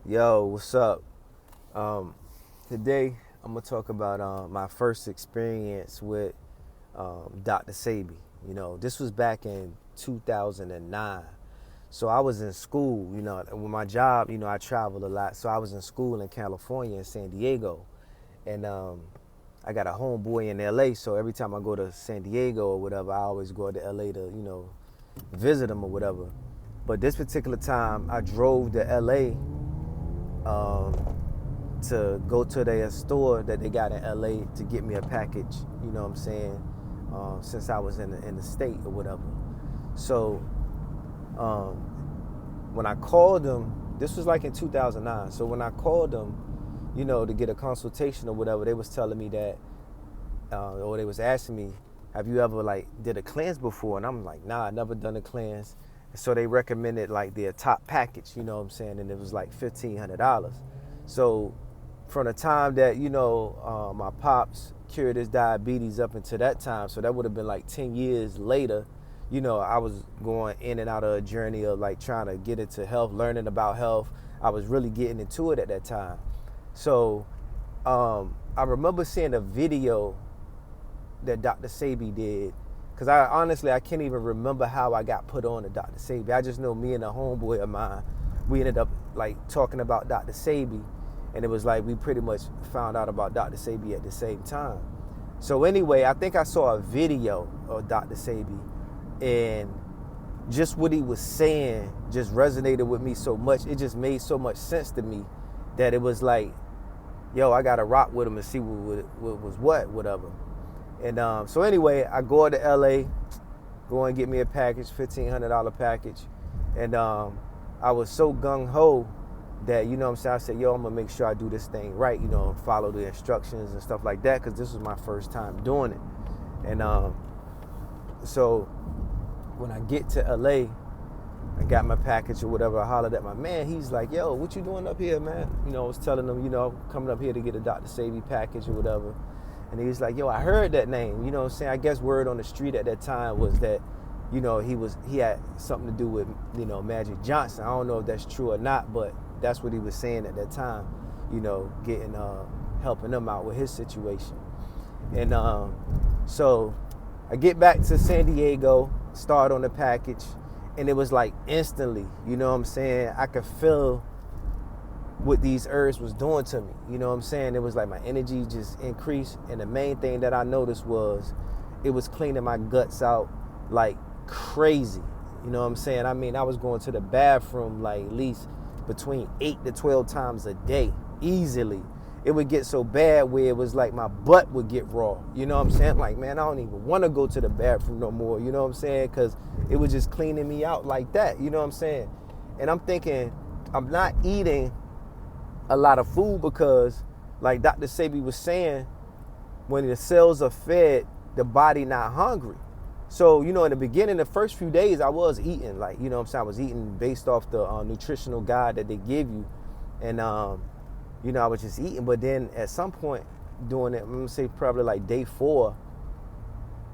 Yo, what's up? Um, Today I'm gonna talk about my first experience with Dr. Sebi. This was back in 2009. So I was in school. With my job, I traveled a lot. So I was in school in California, in San Diego, and I got a homeboy in LA. So every time I go to San Diego or whatever, I always go to LA to visit him or whatever. But this particular time, I drove to LA um, to go to their store that they got in LA to get me a package, you know what I'm saying, since I was in the state or whatever. So um, when I called them, this was like in 2009. So when I called them, to get a consultation or whatever, they was telling me that, or they was asking me, have you ever like did a cleanse before? And I'm like, nah, I never done a cleanse. And so they recommended like their top package, you know what I'm saying? And it was like $1,500. So from the time that, my pops cured his diabetes up until that time, so that would have been like 10 years later, I was going in and out of a journey of like trying to get into health, learning about health. I was really getting into it at that time. So I remember seeing a video that Dr. Sebi did, because I can't even remember how I got put on to Dr. Sebi. I just know me and a homeboy of mine, we ended up like talking about Dr. Sebi, and it was like we pretty much found out about Dr. Sebi at the same time. So anyway, I think I saw a video of Dr. Sebi, and just what he was saying just resonated with me so much. It just made so much sense to me that it was like, yo, I gotta rock with him and see what was whatever. And so anyway, I go to LA, go and get me a package, $1,500 package. And I was so gung-ho that, you know what I'm saying, I said, yo, I'm gonna make sure I do this thing right, follow the instructions and stuff like that, because this was my first time doing it. And so when I get to LA, I got my package or whatever, I hollered at my man. He's like, yo, what you doing up here, man? I was telling him, coming up here to get a Dr. Sebi package or whatever. And he was like, yo, I heard that name. You know what I'm saying? I guess word on the street at that time was that, he had something to do with, Magic Johnson. I don't know if that's true or not, but that's what he was saying at that time, getting, helping him out with his situation. And so I get back to San Diego, start on the package, and it was like instantly, you know what I'm saying? I could feel what these herbs was doing to me. You know what I'm saying? It was like my energy just increased. And the main thing that I noticed was it was cleaning my guts out like crazy. You know what I'm saying? I mean, I was going to the bathroom like at least between 8 to 12 times a day, easily. It would get so bad where it was like my butt would get raw. You know what I'm saying? Like, man, I don't even want to go to the bathroom no more. You know what I'm saying? Because it was just cleaning me out like that. You know what I'm saying? And I'm thinking, I'm not eating a lot of food because, like Dr. Sebi was saying, when the cells are fed, the body not hungry. So, in the beginning, the first few days, I was eating, like, you know what I'm saying? I was eating based off the nutritional guide that they give you. And, I was just eating. But then at some point during it, I'm going to say probably like day 4,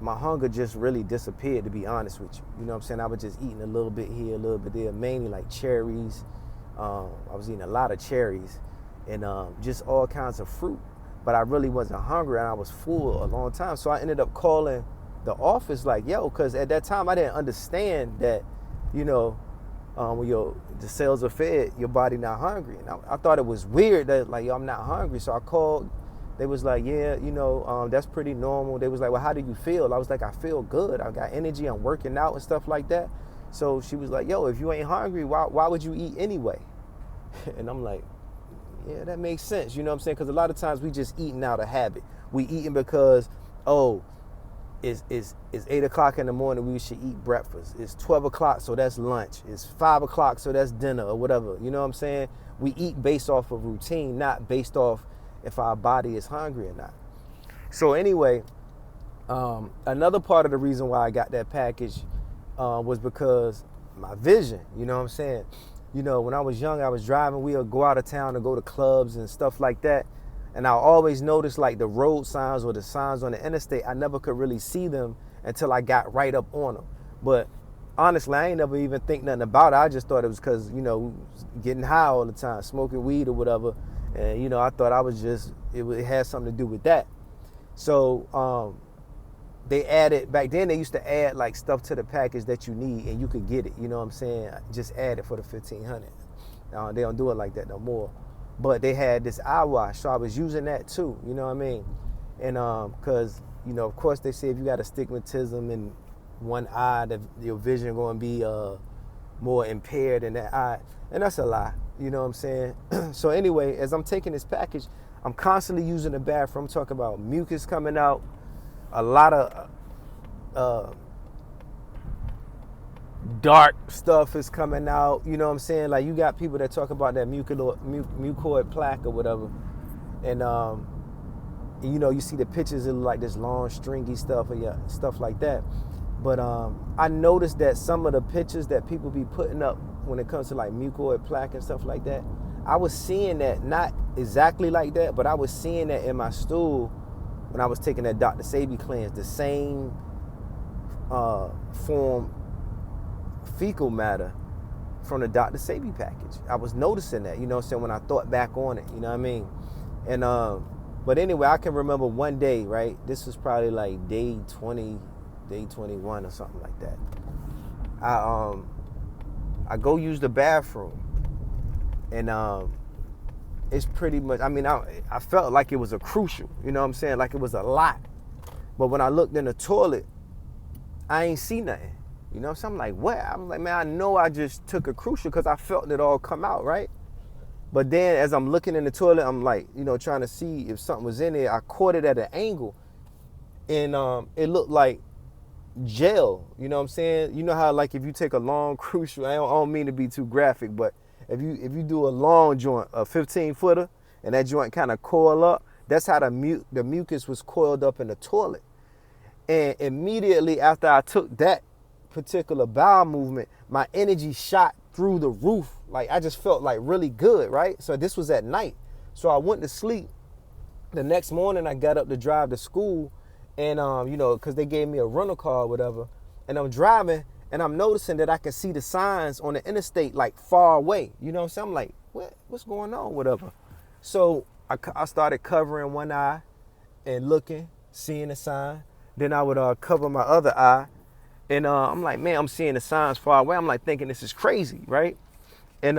my hunger just really disappeared, to be honest with you. You know what I'm saying? I was just eating a little bit here, a little bit there, mainly like cherries. I was eating a lot of cherries and just all kinds of fruit. But I really wasn't hungry, and I was full a long time. So I ended up calling the office like, yo, because at that time I didn't understand that, when the cells are fed, your body not hungry. And I thought it was weird that, like, yo, I'm not hungry. So I called. They was like, yeah, that's pretty normal. They was like, well, how do you feel? I was like, I feel good. I got energy. I'm working out and stuff like that. So she was like, yo, if you ain't hungry, why would you eat anyway? And I'm like, yeah, that makes sense. You know what I'm saying? Because a lot of times we just eating out of habit. We eating because, oh, it's 8 o'clock in the morning, we should eat breakfast. It's 12 o'clock, so that's lunch. It's 5 o'clock, so that's dinner or whatever. You know what I'm saying? We eat based off of routine, not based off if our body is hungry or not. So anyway, another part of the reason why I got that package was because my vision, you know what I'm saying? When I was young, I was driving, we would go out of town and go to clubs and stuff like that. And I always noticed like the road signs or the signs on the interstate, I never could really see them until I got right up on them. But honestly, I ain't never even think nothing about it. I just thought it was because, getting high all the time, smoking weed or whatever. And, I thought I was just, it had something to do with that. So they added, back then they used to add like stuff to the package that you need and you could get it. You know what I'm saying? Just add it for the 1500. They don't do it like that no more. But they had this eye wash, so I was using that too. You know what I mean? And because, of course they say if you got astigmatism in one eye, that your vision going to be more impaired in that eye. And that's a lie. You know what I'm saying? So anyway, as I'm taking this package, I'm constantly using the bathroom. I'm talking about mucus coming out, a lot of dark stuff is coming out. You know what I'm saying? Like, you got people that talk about that mucoid plaque or whatever. And, you see the pictures, it look like this long, stringy stuff or stuff like that. But I noticed that some of the pictures that people be putting up when it comes to like mucoid plaque and stuff like that, I was seeing that, not exactly like that, but I was seeing that in my stool when I was taking that Dr. Sebi cleanse, the same form fecal matter from the Dr. Sebi package. I was noticing that, when I thought back on it, you know what I mean? And but anyway, I can remember one day, right? This was probably like day 21 or something like that. I go use the bathroom, and it's pretty much, I felt like it was a crucial, you know what I'm saying? Like it was a lot. But when I looked in the toilet, I ain't see nothing. So I'm like, what? I'm like, man, I know I just took a crucial because I felt it all come out, right? But then as I'm looking in the toilet, I'm like, trying to see if something was in there. I caught it at an angle, and it looked like gel. You know what I'm saying? You know how, like, if you take a long crucial, I don't mean to be too graphic, but if you do a long joint, a 15-footer, and that joint kind of coil up, that's how the mucus was coiled up in the toilet. And immediately after I took that particular bowel movement, my energy shot through the roof. Like, I just felt like really good, right? So this was at night. So I went to sleep. The next morning I got up to drive to school, and because they gave me a rental car or whatever, and I'm driving and I'm noticing that I can see the signs on the interstate like far away. You know what I'm saying? I'm like, what's going on, whatever. So I started covering one eye and looking, seeing the sign. Then I would cover my other eye. And I'm like, man, I'm seeing the signs far away. I'm like thinking this is crazy, right? And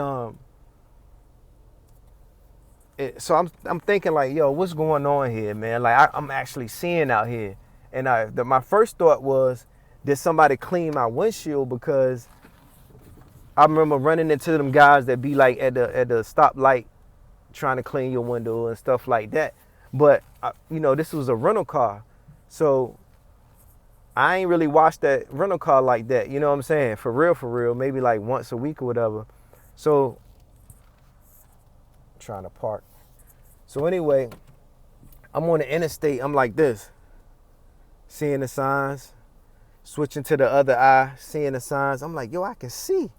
so I'm thinking like, yo, what's going on here, man? Like I'm actually seeing out here. And my first thought was, did somebody clean my windshield? Because I remember running into them guys that be like at the stoplight trying to clean your window and stuff like that. But this was a rental car, so I ain't really watched that rental car like that, you know what I'm saying? For real, maybe like once a week or whatever. So, I'm trying to park. So anyway, I'm on the interstate, I'm like this, seeing the signs, switching to the other eye, seeing the signs. I'm like, yo, I can see.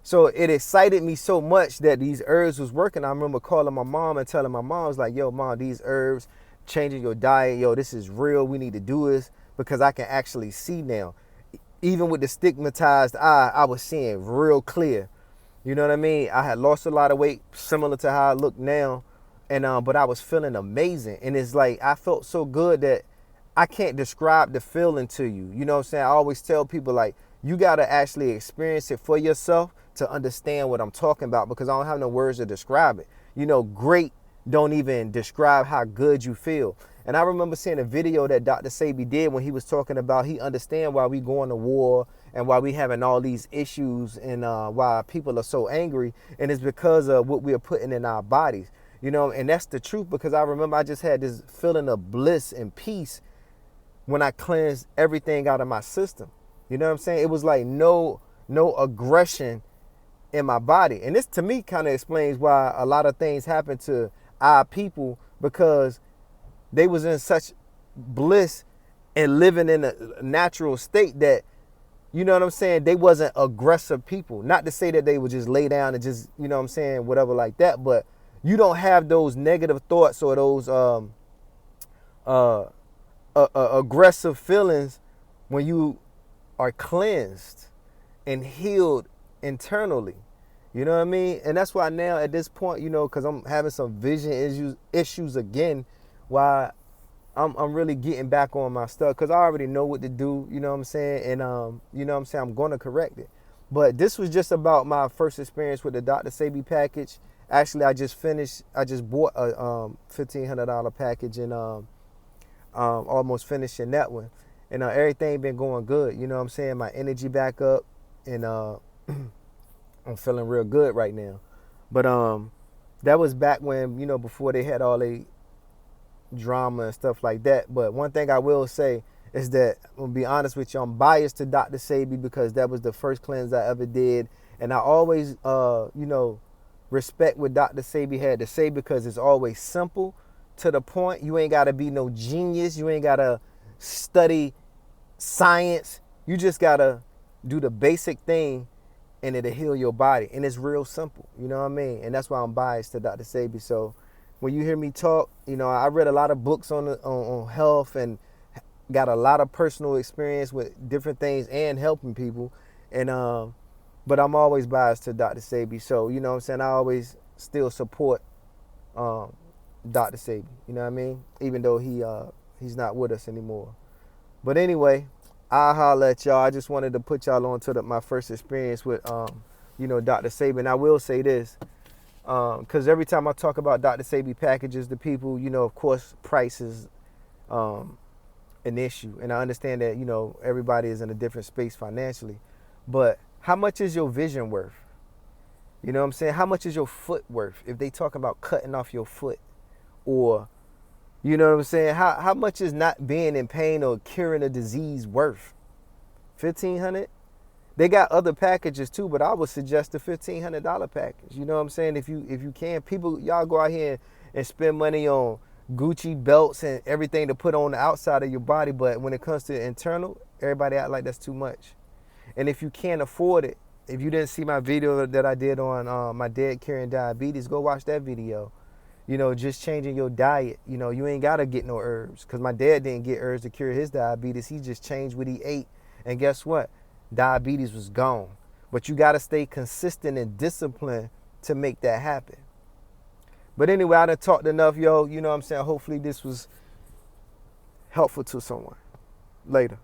So it excited me so much that these herbs was working. I remember calling my mom and telling my mom, I was like, yo, mom, these herbs, changing your diet, yo, this is real, we need to do this. Because I can actually see now. Even with the stigmatized eye, I was seeing real clear. You know what I mean? I had lost a lot of weight, similar to how I look now. And but I was feeling amazing. And it's like, I felt so good that I can't describe the feeling to you. You know what I'm saying? I always tell people, like, you got to actually experience it for yourself to understand what I'm talking about, because I don't have no words to describe it. Great don't even describe how good you feel. And I remember seeing a video that Dr. Sebi did when he was talking about he understand why we going to war and why we having all these issues and why people are so angry. And it's because of what we are putting in our bodies, and that's the truth, because I remember I just had this feeling of bliss and peace when I cleansed everything out of my system. You know what I'm saying? It was like no aggression in my body. And this to me kind of explains why a lot of things happen to our people, because they was in such bliss and living in a natural state that, you know what I'm saying, they wasn't aggressive people. Not to say that they would just lay down and just, you know what I'm saying, whatever like that, but you don't have those negative thoughts or those aggressive feelings when you are cleansed. and healed internally. You know what I mean? And that's why now at this point, you know, because I'm having some vision issues again, why I'm really getting back on my stuff, because I already know what to do. You know what I'm saying? And you know what I'm saying, I'm going to correct it. But this was just about my first experience with the Dr. Sebi package. Actually, I just bought a $1,500 package, and almost finishing that one. And everything been going good. You know what I'm saying? My energy back up, and I'm feeling real good right now. But that was back when, you know, before they had all the drama and stuff like that. But one thing I will say is that, I'm gonna be honest with you, I'm biased to Dr. Sebi because that was the first cleanse I ever did. And I always, you know, respect what Dr. Sebi had to say, because it's always simple, to the point. You ain't gotta be no genius. You ain't gotta study science. You just gotta do the basic thing, and it'll heal your body. And it's real simple. You know what I mean? And that's why I'm biased to Dr. Sebi. So when you hear me talk, you know, I read a lot of books on health, and got a lot of personal experience with different things and helping people. And but I'm always biased to Dr. Sebi. So, you know what I'm saying, I always still support Dr. Sebi. You know what I mean? Even though he's not with us anymore. But anyway, I'll holler at y'all. I just wanted to put y'all on to my first experience with you know, Dr. Sebi. And I will say this, because every time I talk about Dr. Sebi packages, the people, you know, of course, price is an issue. And I understand that, you know, everybody is in a different space financially. But how much is your vision worth? You know what I'm saying? How much is your foot worth? If they talk about cutting off your foot, or, you know what I'm saying? How much is not being in pain or curing a disease worth? $1,500? They got other packages too, but I would suggest the $1,500 package. You know what I'm saying? If you can, people, y'all go out here and spend money on Gucci belts and everything to put on the outside of your body, but when it comes to internal, everybody act like that's too much. And if you can't afford it, if you didn't see my video that I did on my dad curing diabetes, go watch that video. You know, just changing your diet. You know, you ain't gotta get no herbs, because my dad didn't get herbs to cure his diabetes. He just changed what he ate, and guess what? Diabetes was gone. But you gotta stay consistent and disciplined to make that happen. But anyway, I done talked enough, yo. You know what I'm saying? Hopefully this was helpful to someone. Later.